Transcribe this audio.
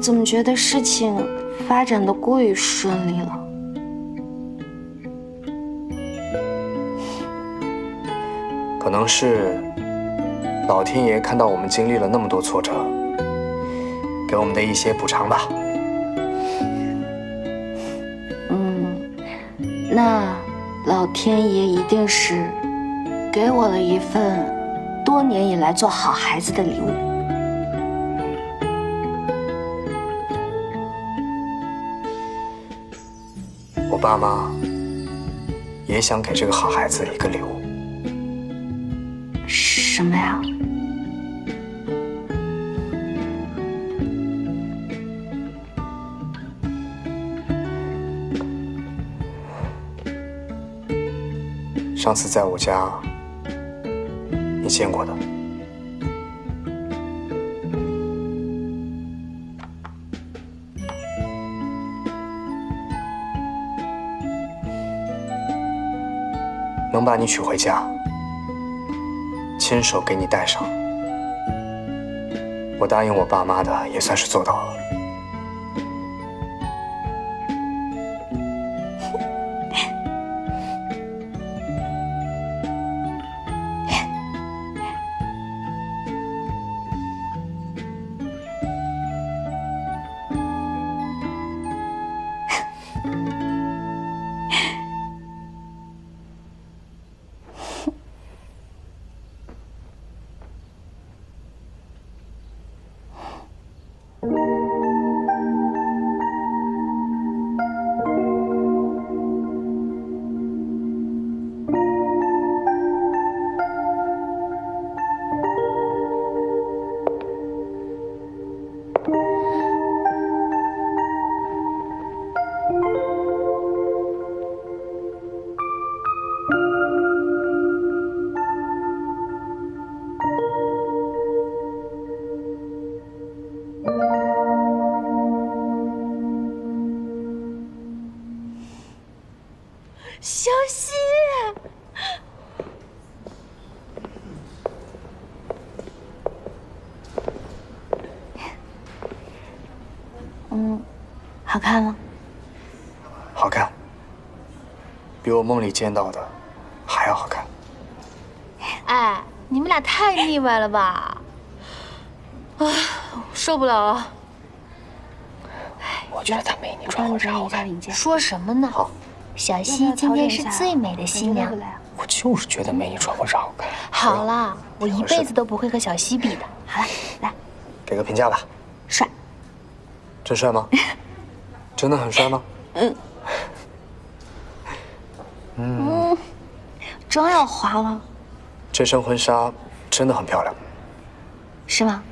怎么觉得事情发展的过于顺利了？可能是老天爷看到我们经历了那么多挫折，给我们的一些补偿吧。那老天爷一定是给我了一份多年以来做好孩子的礼物。我爸妈也想给这个好孩子一个礼物。什么呀？上次在我家，你见过的。能把你娶回家，亲手给你戴上，我答应我爸妈的也算是做到了。小希，好看吗？好看，比我梦里见到的还要好看。哎，你们俩太腻歪了吧！啊，受不了了。我觉得她没你穿婚纱好看。说什么呢？好，小希今天是最美的新娘。我就是觉得没你穿婚纱好看。好了，我一辈子都不会和小希比的。好了，来，给个评价吧。帅。真帅吗？真的很帅吗？妆要花了，这身婚纱真的很漂亮。是吗？